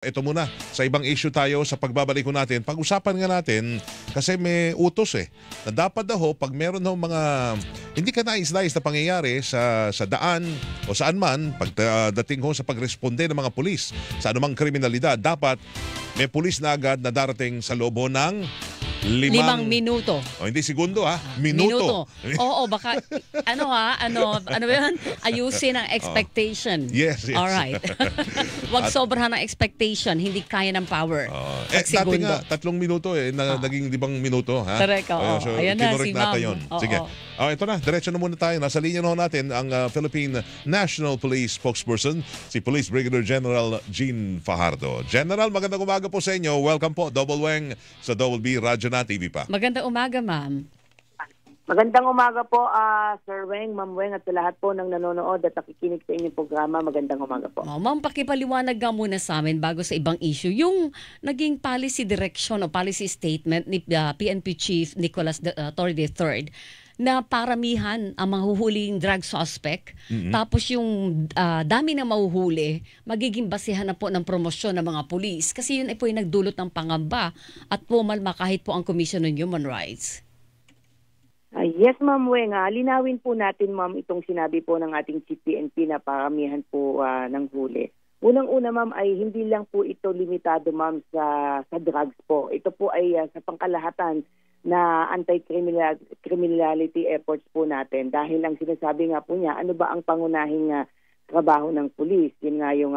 Ito muna, sa ibang issue tayo sa pagbabalik ko natin. Pag-usapan nga natin, kasi may utos na dapat daw pag meron ng mga hindi ka nais-nais na pangyayari sa daan o saan man, pagdating sa pagresponde ng mga pulis sa anumang kriminalidad, dapat may pulis na agad na darating sa loob ng 5 minuto. Hindi segundo minuto. Oo, baka ano ba 'yun? Ayusin ang expectation. Yes. Alright. Wag sobrahan ng expectation, hindi kaya ng power. Dati nga 3 minuto naging 5 minuto ha. Correct. So, ayan na si Ma'am. yun. Sige. Ito na, diretso na muna tayo. Nasa linya na natin ang Philippine National Police spokesperson, si Police Brigadier General Jean Fajardo. General, magandang umaga po sa inyo. Welcome po, Double Weng sa Double B Radyo na TV pa. Magandang umaga, ma'am. Magandang umaga po, Sir Weng, Ma'am Weng, at sa lahat po ng nanonood at nakikinig sa inyong programa. Magandang umaga po. Ma'am, pakipaliwanag nga muna sa amin bago sa ibang issue. Yung naging policy direction o policy statement ni PNP Chief Nicolas Torre III na paramihan ang mahuhuling drug suspect. Tapos yung dami na mahuhuli, magiging basihan na po ng promosyon ng mga pulis. Kasi yun ay po yung nagdulot ng pangamba at pumalma kahit po ang Commission on Human Rights. Yes, Ma'am Weng. Linawin po natin, Ma'am, itong sinabi po ng ating Chief PNP na paramihan po ng huli. Unang-una, Ma'am, ay hindi lang po ito limitado, Ma'am, sa drugs po. Ito po ay sa pangkalahatan na anti-criminality efforts po natin. Dahil ang sinasabi nga po niya, ano ba ang pangunahing trabaho ng pulis? Yun nga yung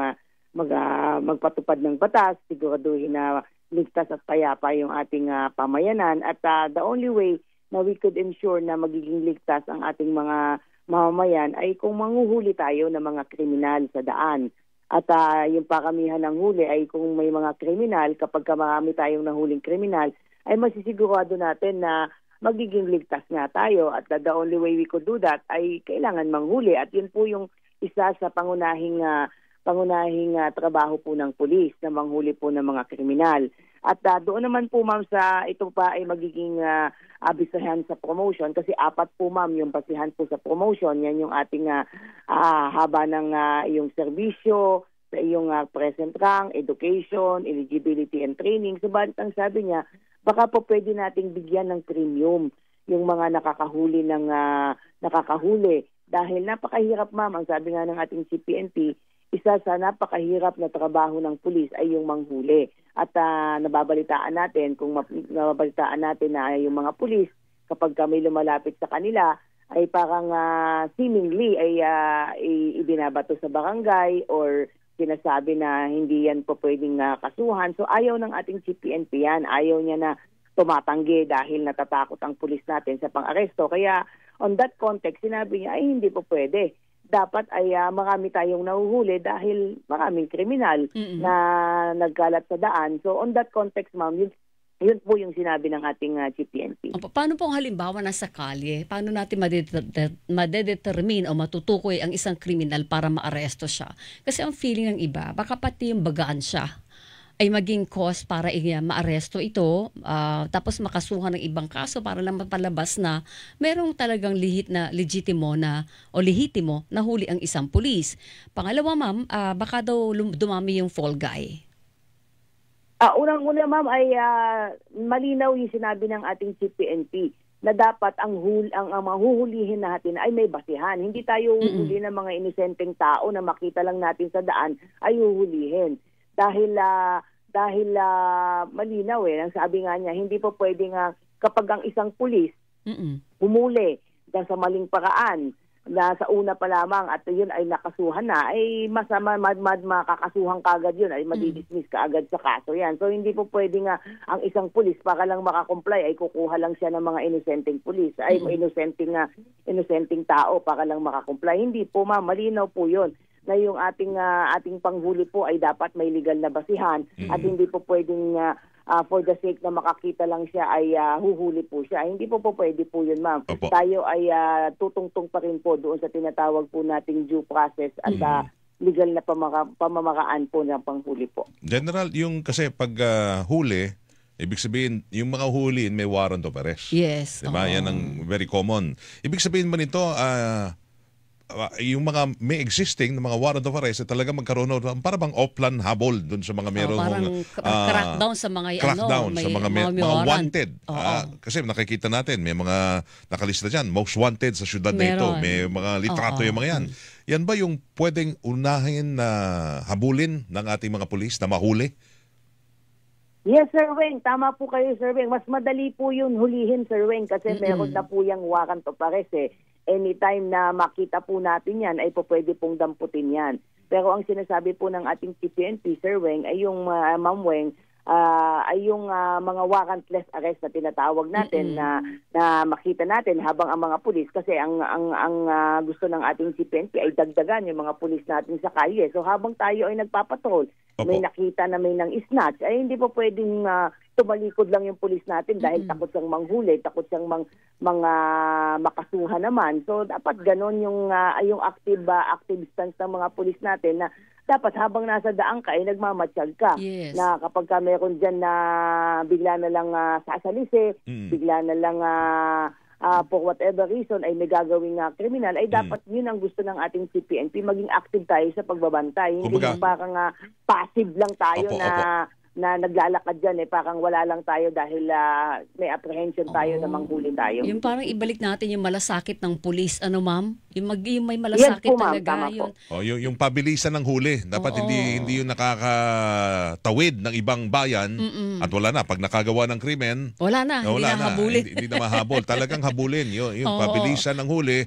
magpatupad ng batas, siguraduhin na ligtas at payapa yung ating pamayanan. At the only way na we could ensure na magiging ligtas ang ating mga mamamayan ay kung manghuhuli tayo ng mga kriminal sa daan. At yung paramihan ng huli ay kung may mga kriminal, kapag marami tayong nahuling kriminal, ay masisigurado natin na magiging ligtas nga tayo. At the only way we could do that ay kailangan manghuli. At yun po yung isa sa pangunahing trabaho po ng pulis na manghuli po ng mga kriminal. At doon naman po, Ma'am, sa ito pa ay magiging basihan sa promotion kasi 4 po, Ma'am, yung basihan po sa promotion. Yan yung ating haba ng yung serbisyo, sa iyong present rank, education, eligibility and training. Subalit ang sabi niya, baka po pwede nating bigyan ng premium yung mga nakakahuli dahil napakahirap, Ma'am, ang sabi nga ng ating CPNP, isa sa napakahirap na trabaho ng pulis ay yung manghuli. At nababalitaan natin na yung mga pulis kapag may lumalapit sa kanila ay parang seemingly ay ibinabato sa barangay or sinasabi na hindi yan po pwedeng kasuhan. So ayaw ng ating CPNP yan. Ayaw niya na tumatanggi dahil natatakot ang pulis natin sa pang-aresto. Kaya on that context, sinabi niya ay hindi po pwede. Dapat ay marami tayong nahuhuli dahil maraming kriminal na nagkalat sa daan. So on that context, Ma'am, yun po yung sinabi ng ating CPNP. Paano pong halimbawa nasa kalye? Paano natin madedetermine o matutukoy ang isang kriminal para maaresto siya? Kasi ang feeling ng iba, baka pati yung bagaan siya ay maging cause para maaresto ito, tapos makasuhan ng ibang kaso para lang mapalabas na merong talagang lehitimo na huli ang isang pulis. Pangalawa, Ma'am, baka daw dumami yung fall guy. Unang-una, Ma'am, ay malinaw yung sinabi ng ating CPNP na dapat ang mahuhulihin natin ay may basihan. Hindi tayo huhuli ng mga inosenteng tao na makita lang natin sa daan ay huhulihin. Dahil malinaw ang sabi nga niya, hindi po pwedeng kapag ang isang pulis humuli dahil sa maling paraan na sa una pa lamang at yun ay nakasuhan na, ay makakasuhan kagad yun, ay madidismiss kaagad sa kaso yan. So hindi po pwedeng ang isang pulis para lang makakomply ay kukuha lang siya ng mga inosenteng pulis, ay inosenteng tao para lang makakomply. Hindi po, Ma'am, malinaw po yun na yung ating panghuli po ay dapat may legal na basihan at hindi po pwedeng for the sake na makakita lang siya ay huhuli po siya. Hindi po pwede po yun, Ma'am. Opo. Tayo ay tutungtong pa rin po doon sa tinatawag po nating due process at legal na pamamaraan po ng panghuli po. General, yung kasi pag huli, ibig sabihin, yung mga huliin may warrant of arrest. Yes. Diba? Yan ang very common. Ibig sabihin ba nito, yung mga may existing na mga warrant of arrest talaga magkaroon ng para bang offline habol dun sa mga merong parang crackdown sa mga crackdown may, sa mga, may mga warrant. wanted. Oo. Kasi nakikita natin may mga nakalista dyan, most wanted sa syudad na ito. Meron. May mga litrato Oo. yung mga yan. Yan ba yung pwedeng unahin na habulin ng ating mga pulis na mahuli? Yes, Sir Weng. Tama po kayo, Sir Weng. Mas madali po yun hulihin, Sir Weng, kasi meron na po yung warrant of arrest eh. Anytime na makita po natin yan, ay po pwede pong damputin yan. Pero ang sinasabi po ng ating CPNP, Sir Weng, ay yung Ma'am Weng, ay yung mga warrantless arrest na tinatawag natin na makita natin habang ang mga pulis, kasi ang gusto ng ating CPNP ay dagdagan yung mga pulis natin sa kalye. So habang tayo ay nagpapatrol, may nakita na may nang snatch, ay hindi po pwedeng tumalikod lang yung pulis natin dahil takot siyang manghuli, takot siyang mga makasuhan naman. So dapat ganon yung active stance ng mga pulis natin, na dapat habang nasa daan ka ay nagmamatsyag ka. Yes. Na kapag ka meron dyan na bigla na lang sasalisi, bigla na lang for whatever reason ay may gagawing kriminal, ay dapat yun ang gusto ng ating CPNP, maging active tayo sa pagbabantay. Hindi yung parang passive lang tayo na naglalakad dyan, parang wala lang tayo dahil may apprehension tayo na manghuli tayo. Yung parang ibalik natin yung malasakit ng pulis, ano ma'am? Yung may malasakit yes po, ma'am. talaga. Tama yun. po. Yung pabilisan ng huli. Dapat hindi yung nakakatawid ng ibang bayan at wala na. Pag nakagawa ng krimen, Wala na, hindi na habulin. Hindi na mahabol. Talagang habulin. Yung pabilisan ng huli.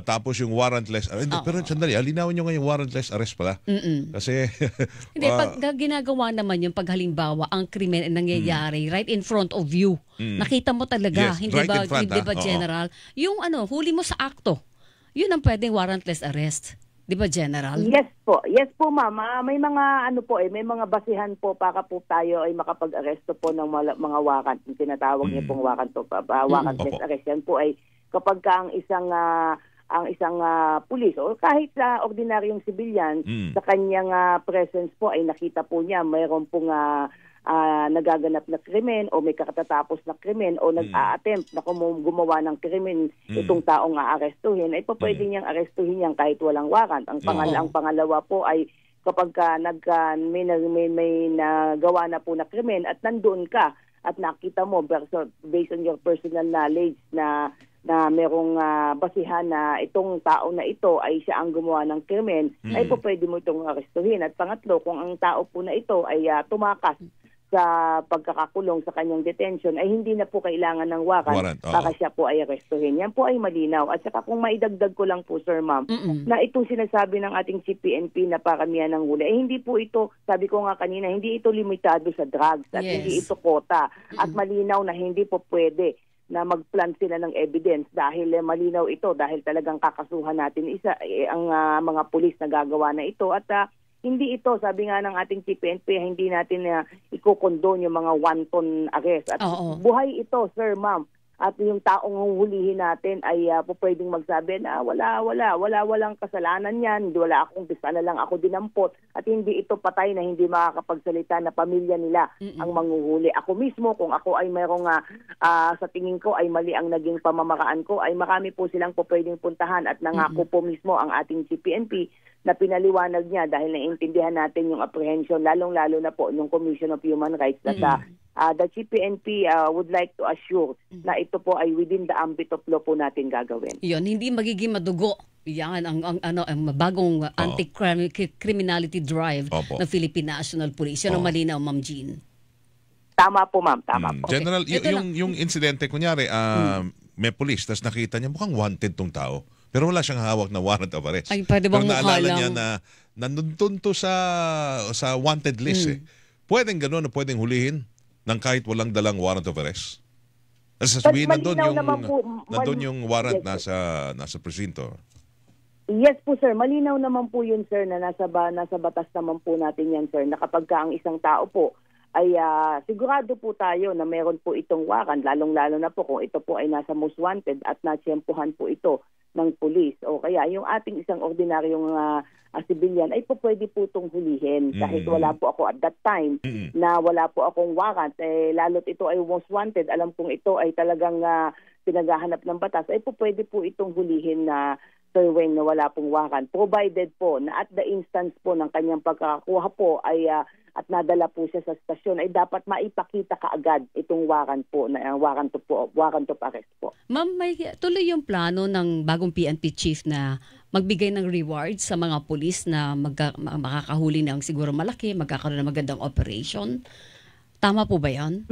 Tapos yung warrantless pero sandali, linawin nyo nga yung warrantless arrest pala. Kasi hindi, pag ginagawa naman yung pag halimbawa ang krimen ay nangyayari right in front of you. Nakita mo talaga, Yes, hindi right ba in front, hindi ba General? Yung huli mo sa akto. Yun ang pwedeng warrantless arrest. Di ba, General? Yes po ma'am. May mga may mga basihan po para po tayo ay makapag-aresto po ng mga warrant. Yung tinatawag niyo pong warrantless arrest. Yan po ay kapag ka ang isang pulis o kahit ordinaryong civilian sa kanyang presence po ay nakita po niya mayroon pong nagaganap na krimen o may katatapos na krimen o nag-a-attempt na gumawa ng krimen itong taong aarestuhin, ay pwede niyang arestuhin yan kahit walang warrant. Ang pangalawa po ay kapag may nagawa na po na krimen at nandoon ka at nakita mo based on your personal knowledge na merong basihan na itong tao na ito ay siya ang gumawa ng krimen, ay po pwede mo itong arestuhin. At pangatlo, kung ang tao po na ito ay tumakas sa pagkakakulong sa kanyang detention, ay hindi na po kailangan ng warrant para siya po ay arestuhin. Yan po ay malinaw. At saka kung maidagdag ko lang po, Sir Ma'am, na itong sinasabi ng ating CPNP na paramihan ng huli, ay hindi po ito, sabi ko nga kanina, hindi ito limitado sa drugs at hindi ito kota. At malinaw na hindi po pwede na mag-plant sila ng evidence dahil malinaw ito, dahil talagang kakasuhan natin ang mga pulis na gagawa na ito. At hindi ito, sabi nga ng ating CPNP, hindi natin ikokondone yung mga wanton arrest. At buhay ito, Sir Ma'am. At yung taong huhulihin natin ay pwedeng magsabi na walang kasalanan yan, wala akong sana lang ako dinampot, at hindi ito patay na hindi makakapagsalita na pamilya nila ang manghuhuli. Ako mismo, kung ako ay mayroong sa tingin ko ay mali ang naging pamamaraan ko, ay marami po silang pwedeng puntahan at nangako po mismo ang ating CPNP na pinaliwanag niya dahil naiintindihan natin yung apprehension, lalong-lalo na po yung Commission of Human Rights na the CPNP would like to assure na ito po ay within the ambit of law po natin gagawin. Yun, hindi magiging madugo. Yan ang bagong anti-criminality drive ng Philippine National Police. Yan ang malinaw, Ma'am Jean. Tama po, ma'am. Tama po. General, yung insidente, kunyari, may police, tapos nakita niya mukhang wanted tong tao. Pero wala siyang hawak na warrant of arrest. Ay, pwede bang pero naalala lang? niya na nandun to sa wanted list. Pwedeng gano'n na pwedeng hulihin ng kahit walang dalang warrant of arrest? Sasabihin nandun yung warrant nasa presinto. Yes po, sir. Malinaw naman po yun, sir, na nasa batas naman po natin yan, sir, na kapag ka ang isang tao po ay sigurado po tayo na meron po itong warrant, lalong-lalo na po kung ito po ay nasa most wanted at natsyempohan po ito ng pulis. O kaya yung ating isang ordinaryong civilian ay po pwede po itong hulihin kahit wala po ako at that time na wala po akong warrant. Lalo't ito ay most wanted, alam kong ito ay talagang pinaghahanap ng batas, ay po pwede po itong hulihin na Sir Weng, na wala pong warrant, provided po na at the instance po ng kanyang pagkakakuha po ay at nadala po siya sa stasyon, ay dapat maipakita kaagad itong warrant po, na warrant of arrest po. Ma'am, may tuloy yung plano ng bagong PNP chief na magbigay ng reward sa mga pulis na makakahuli ng siguro malaki, magkakaroon ng magandang operation. Tama po ba yan?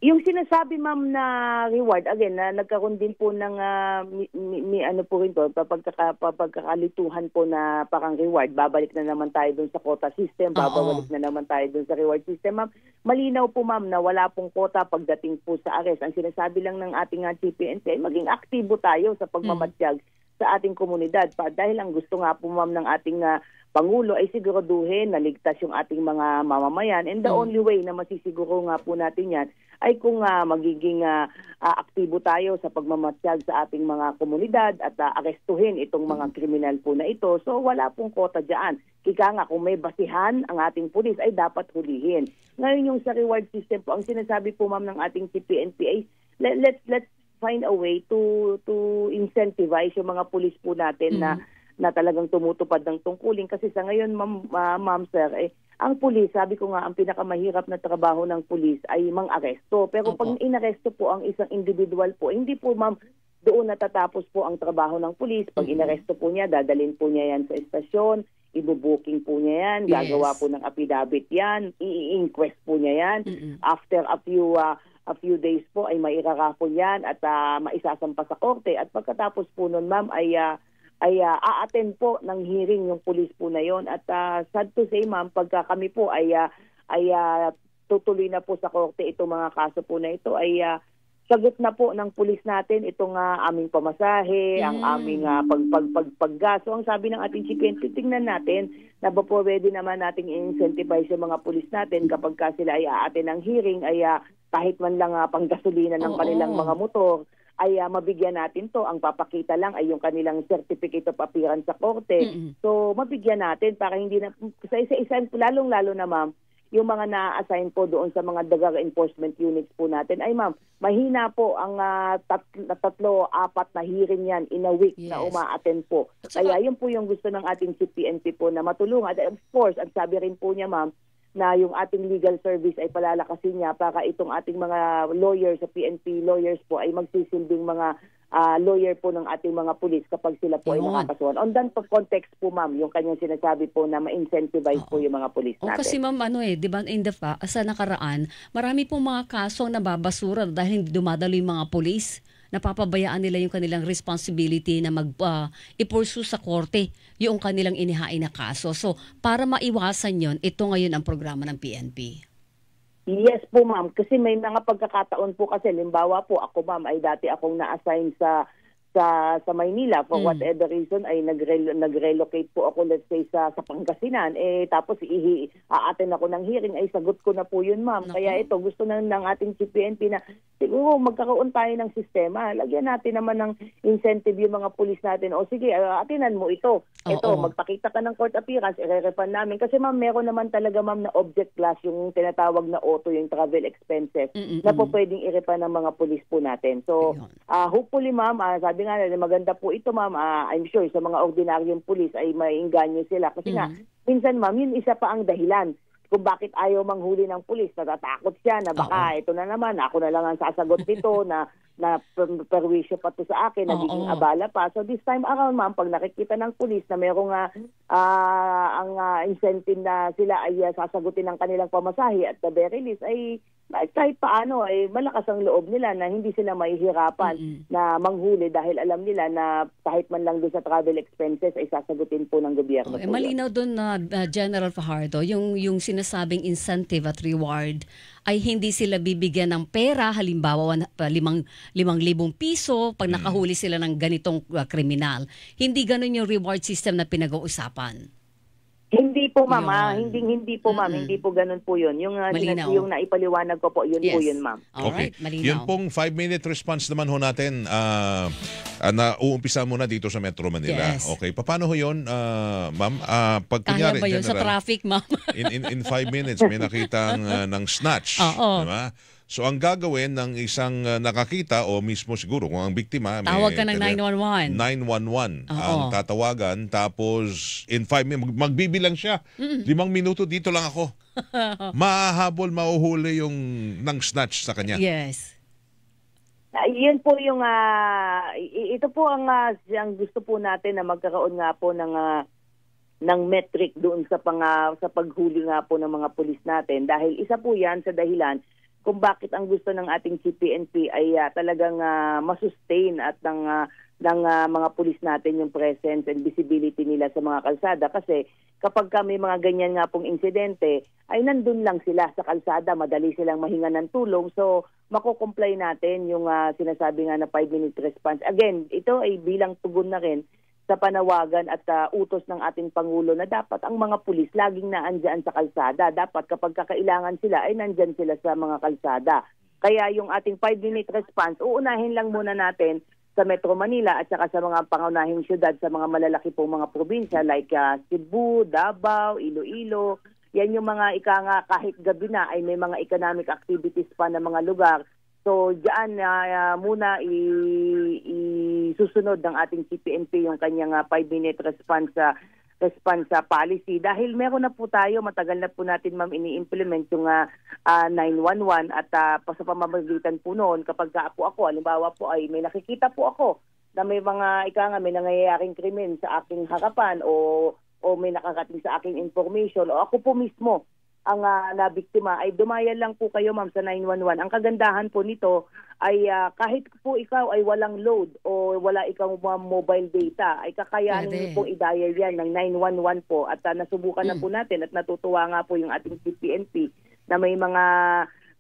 Yung sinasabi ma'am na reward, again, na nagkaroon din po ng ano po rin to, pagkakalituhan po na parang reward, babalik na naman tayo dun sa quota system, babalik na naman tayo dun sa reward system, ma'am. Malinaw po ma'am na wala pong quota pagdating po sa arrest. Ang sinasabi lang ng ating CPNP ay maging aktibo tayo sa pagmamatyag sa ating komunidad. Dahil ang gusto nga po ma'am ng ating Pangulo ay siguraduhin na ligtas yung ating mga mamamayan, and the only way na masisiguro nga po natin yan ay kung magiging aktibo tayo sa pagmamatyag sa ating mga komunidad at arestuhin itong mga kriminal po na ito. So wala pong kota dyan. Kika nga, kung may basihan ang ating pulis ay dapat hulihin. Ngayon yung sa reward system po, ang sinasabi po ma'am ng ating CPNP ay let's find a way to incentivize yung mga pulis po natin na talagang tumutupad ng tungkulin, kasi sa ngayon ma'am sir, ang pulis, sabi ko nga, ang pinakamahirap na trabaho ng pulis ay mang-aresto. Pero pag inaresto po ang isang individual po, hindi po ma'am doon natatapos po ang trabaho ng pulis. Pag inaresto po niya, dadalhin po niya yan sa estasyon, ibubuking po niya yan, gagawa po ng affidavit yan, i-inquest po niya yan. After a few days po ay mairarapon yan at maisasampa sa korte. At pagkatapos po nun ma'am ay a-attend po ng hearing yung pulis po na yon. At sad to say ma'am, pagka kami po ay tutuloy na po sa korte itong mga kaso po na ito, ay sagot na po ng pulis natin itong aming pamasahe, ang aming paggaso. Ang sabi ng ating CPNP, tingnan natin na ba po pwede naman nating incentivize yung mga pulis natin kapag sila ay a-attend ng hearing, ay kahit man lang panggasolina ng kanilang mga motor, ay mabigyan natin to. Ang papakita lang ay yung kanilang certificate of appearance sa korte. So mabigyan natin para hindi na sa isa-isa, lalong-lalo na ma'am, yung mga na-assign po doon sa mga drug enforcement units po natin, ay ma'am, mahina po ang 3-4 na hearing yan in a week na uma-attend po. Kaya yun po yung gusto ng ating CPNP po na matulungan. Of course, ang sabi rin po niya ma'am, na yung ating legal service ay palalakasin niya para itong ating mga lawyers sa PNP lawyers po ay magsisilbing mga lawyer po ng ating mga pulis kapag sila po ay nakakasuhan. On that context po ma'am, yung kanyang sinasabi po na ma-incentivize po yung mga pulis natin. Kasi ma'am, di ba, sa nakaraan, marami pong mga kaso na babasura dahil hindi dumadalo yung mga pulis. Napapabayaan nila yung kanilang responsibility na i-pursue sa korte yung kanilang inihain na kaso. So, para maiwasan yon, ito ngayon ang programa ng PNP. Yes po ma'am, kasi may mga pagkakataon po kasi, limbawa po ako ma'am ay dati akong na-assign sa Maynila for whatever reason ay nag-relocate po ako, let's say sa Pangasinan, tapos a-attend ako ng hearing, ay sagot ko na po yun ma'am. Kaya ito, gusto ng ating CPNP na siguro magkaroon tayo ng sistema, lagyan natin naman ng incentive yung mga pulis natin, o sige, atinan mo ito, magpakita ka ng court appearance, i-refund namin, kasi ma'am meron naman talaga ma'am na object class, yung tinatawag na auto, yung travel expenses na po pwedeng i-refund ng mga pulis po natin. So hopefully ma'am, sabi nga na maganda po ito ma'am, I'm sure sa mga ordinaryong pulis ay maiinganyo sila, kasi nga minsan ma'am, yun isa pa ang dahilan kung bakit ayaw manghuli ng pulis. Natatakot siya na baka ito na naman, ako na lang ang sasagot nito na perwisyo pa to sa akin, nagiging abala pa. So this time around ma'am, pag nakikita ng pulis na merong ang incentive na sila ay sasagutin ng kanilang pamasahe at the very least ay kahit paano ay malakas ang loob nila na hindi sila mahihirapan na manghuli dahil alam nila na kahit man lang doon sa travel expenses ay sasagutin po ng gobyerno. Malinaw doon na General Fajardo, yung sinasabing incentive at reward ay hindi sila bibigyan ng pera, halimbawa 5,000 piso pag nakahuli sila ng ganitong kriminal. Hindi ganun yung reward system na pinag-uusapan. Hindi po ma'am, hindi po ma'am, hindi po ganun po 'yun. Yung naipaliwanag ko po, yun po 'yun ma'am. Okay. Yung pong 5-minute response naman ho natin na uumpisa muna dito sa Metro Manila. Yes. Okay, paano ho 'yon, ma'am? Pag Kaya kunyari ba yun sa traffic, ma'am? in 5 minutes may nakitang ng snatch, di ba? So ang gagawin ng isang nakakita o mismo siguro kung ang biktima Tawag ka ng 911. 911 Oo. ang tatawagan, tapos in 5 minutes magbibilang siya. 5 minuto dito lang ako. Mahahabol, mauhuli yung ng snatch sa kanya. Yes. Yun po yung ito po ang gusto po natin na magkaroon nga po ng metric doon sa paghuli nga po ng mga pulis natin, dahil isa po 'yan sa dahilan kung bakit ang gusto ng ating CPNP ay talagang masustain at ng mga pulis natin yung presence and visibility nila sa mga kalsada, kasi kapag may mga ganyan nga pong insidente ay nandun lang sila sa kalsada, madali silang mahinga ng tulong, so mako-comply natin yung sinasabi nga na 5-minute response. Again, ito ay bilang tugon na rin sa panawagan at utos ng ating Pangulo na dapat ang mga pulis laging naandyan sa kalsada. Dapat kapag kakailangan sila ay nandyan sila sa mga kalsada. Kaya yung ating 5-minute response, uunahin lang muna natin sa Metro Manila at saka sa mga pangunahing syudad sa mga malalaki pong mga probinsya like Cebu, Davao, Iloilo. Yan yung mga kahit gabi na ay may mga economic activities pa na mga lugar. So diyan muna isusunod ng ating CPNP yung kanyang 5-minute response policy, dahil meron na po tayo, matagal na po natin ma'am ini-implement yung 911 at sa pamamagitan po noon kapag ako halimbawa po ay may nakikita po ako na may mga may nangyayaring krimen sa aking harapan o may nakakating sa aking information o ako po mismo ang nabiktima, ay dumayan lang po kayo ma'am sa 911. Ang kagandahan po nito ay kahit po ikaw ay walang load o wala ikaw mobile data, ay kakayanin niyo pong i-dial yan ng 911 po, at nasubukan na po natin at natutuwa nga po yung ating CPNP na may mga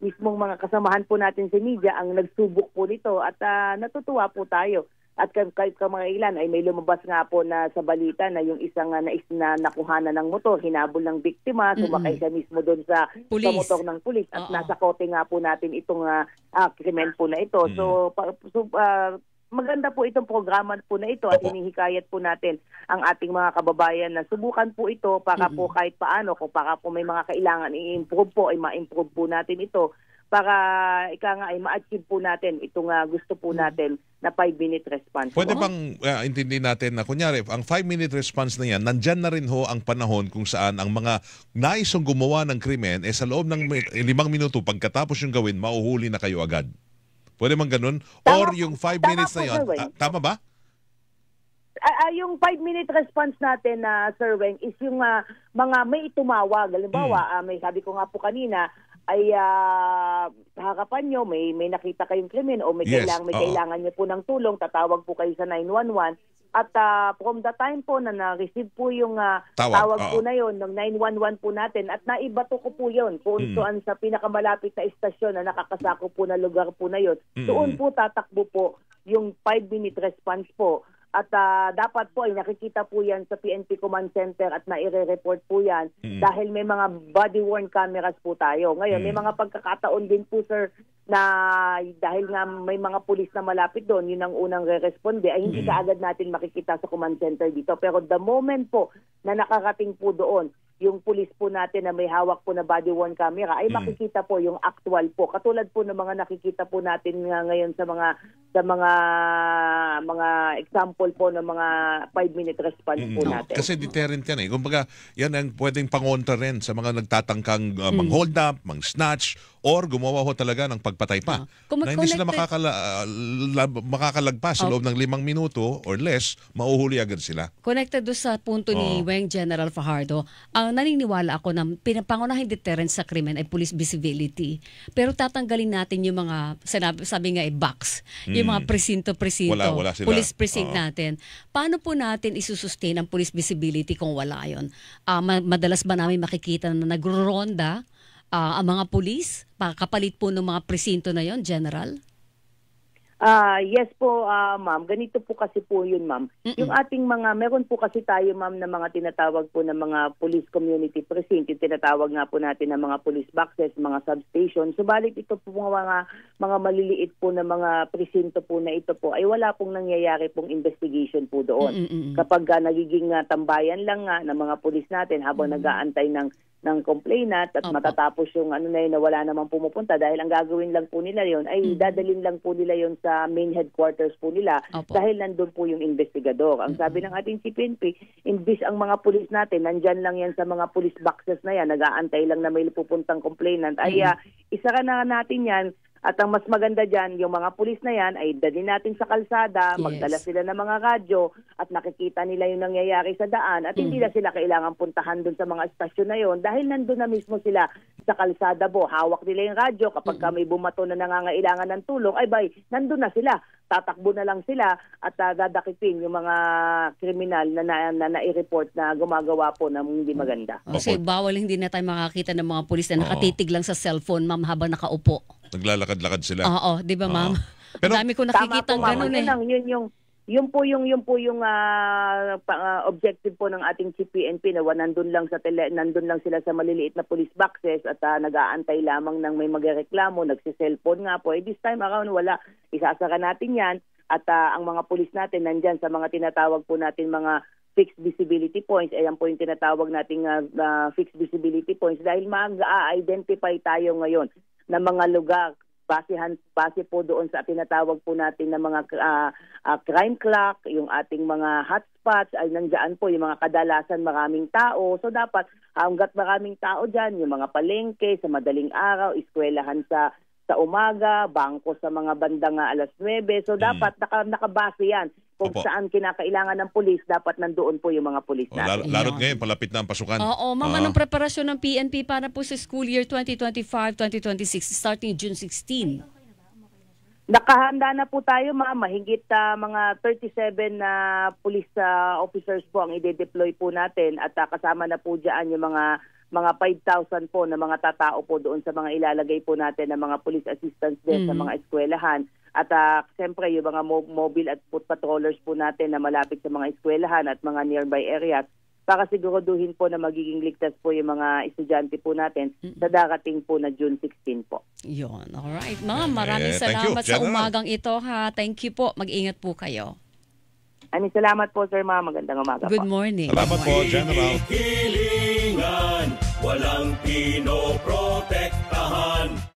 mismong mga kasamahan po natin sa media ang nagsubok po nito, at natutuwa po tayo. At kahit mga ilan ay may lumabas nga po na sa balita na yung isang na nakuhanan ng motor, hinabol ng biktima, sumakay siya mismo doon sa motor ng pulis at nasa kote nga po natin itong krimen po na ito. So maganda po itong programa po na ito at hinihikayat po natin ang ating mga kababayan na subukan po ito para po kahit paano, kung para po may mga kailangan i-improve po, ay ma-improve po natin ito para ay ma-achieve po natin itong gusto po natin na 5-minute response. Pwede bang intindihin natin na kunyari, ang 5-minute response na yan, nandyan na rin ho ang panahon kung saan ang mga naisong gumawa ng krimen, sa loob ng 5 minuto, pagkatapos yung gawin, mauhuli na kayo agad. Pwede bang ganun? Or yung 5 minutes na yan, tama ba? Yung 5-minute response natin Sir Weng, is yung mga may tumawag. Halimbawa, may sabi ko nga po kanina, ay harapan nyo, may nakita kayong krimen o may kailangan nyo po ng tulong, tatawag po kayo sa 911. At from the time po na na-receive po yung tawag po na yon ng 911 po natin, at naibato ko po yon kung saan sa pinakamalapit na istasyon na nakakasako po na lugar po na yon, doon po tatakbo po yung 5-minute response po. At dapat po ay nakikita po yan sa PNP Command Center at naire-report po yan dahil may mga body-worn cameras po tayo. Ngayon, may mga pagkakataon din po, sir, na dahil nga may mga pulis na malapit doon, yun ang unang re-responde, ay hindi kaagad natin makikita sa Command Center dito. Pero the moment po na nakarating po doon, yung pulis po natin na may hawak po na body-worn camera, ay makikita po yung actual po. Katulad po ng mga nakikita po natin nga ngayon sa mga example po ng mga 5-minute response po natin. Kasi deterrent yan Kumbaga, yan ang pwedeng pangontra rin sa mga nagtatangkang mang-hold up, mang-snatch, or gumawa ho talaga ng pagpatay pa. Na hindi sila makakalagpas sa loob ng 5 minuto or less, mauhuli agad sila. Connected doon sa punto ni Weng General Fajardo, ang naniniwala ako na pinapangunahing deterrent sa krimen ay police visibility. Pero tatanggalin natin yung mga, sabi nga box, yung mga presinto-presinto, wala sila. police precinct natin. Paano po natin isusustain ang police visibility kung wala yun? Madalas ba namin makikita na nagro-ronda ang mga pulis, kapalit po ng mga presinto na yon, General? Yes po, ma'am. Ganito po kasi po yun, ma'am. Yung ating meron po kasi tayo, ma'am, na mga tinatawag po ng mga police community precinct, yung tinatawag nga po natin ng mga police boxes, mga substation. Subalit ito po mga maliliit po na mga presinto po na ito po, ay wala pong nangyayari pong investigation po doon. Kapag nagiging tambayan lang ng mga pulis natin habang nag-aantay ng ng complainant at Opo. matatapos yung ano na yun na wala namang pumupunta dahil ang gagawin lang po nila yon ay dadalhin lang po nila yon sa main headquarters po nila Opo. dahil nandun po yung investigador. Ang sabi ng ating CPNP, imbis ang mga pulis natin, nandyan lang yan sa mga police boxes na yan, nag-aantay lang na may pupuntang complainant, ay isara na natin yan. At ang mas maganda dyan, yung mga pulis na yan ay dalhin natin sa kalsada, Yes. magdala sila ng mga radyo at nakikita nila yung nangyayari sa daan at hindi na sila kailangan puntahan dun sa mga estasyon na yon dahil nandun na mismo sila sa kalsada po. Hawak nila yung radyo kapag may bumato na nangangailangan ng tulong, ay bay, nandun na sila. Tatakbo na lang sila at dadakitin yung mga kriminal na nai-report na gumagawa po ng hindi maganda. Kasi bawal hindi na tayo makakita ng mga pulis na nakatitig lang sa cellphone, ma'am, habang nakaupo. Naglalakad-lakad sila. Oo, di ba, ma'am? Pero- Ang dami ko nakikita Tama po, ganun eh. Yun po yung objective po ng ating CPNP na nandun lang sila sa maliliit na police boxes at nag-aantay lamang ng may magreklamo, nagsi-cellphone nga po. This time around wala, isasara natin yan at ang mga police natin nandyan sa mga tinatawag po natin mga fixed visibility points. Ayan po yung tinatawag nating fixed visibility points dahil mag-identify tayo ngayon ng mga lugar base po doon sa tinatawag po natin na mga crime clock, yung ating mga hotspots ay nandiyan po yung mga kadalasan maraming tao. So dapat hangga't maraming tao dyan, yung mga palengke sa madaling araw, eskwelahan sa umaga, bangko sa mga bandang 9:00. So dapat nakabase yan. Kung Opo. saan kinakailangan ng pulis, dapat nandoon po yung mga pulis natin. Lalo't ngayon, palapit na ang pasukan. Oo, ma'am, anong preparasyon ng PNP para po sa school year 2025-2026 starting June 16? Nakahanda na po tayo, ma'am. Mahigit mga 37 na police officers po ang ide-deploy po natin at kasama na po dyan yung mga 5,000 po na mga tatao po doon sa mga ilalagay po natin na mga police assistants din sa mga eskwelahan. At siyempre yung mga mobile at foot patrollers po natin na malapit sa mga eskwelahan at mga nearby areas para siguraduhin po na magiging ligtas po yung mga estudyante po natin sa darating po na June 16 po. Yun, alright. Ma'am, maraming Thank you, salamat sa General. umagang ito ha. Thank you po. Mag-ingat po kayo. Salamat po, sir, ma'am. Magandang umaga Good po. morning. Salamat po, General. Hilingan, walang pinoprotektahan.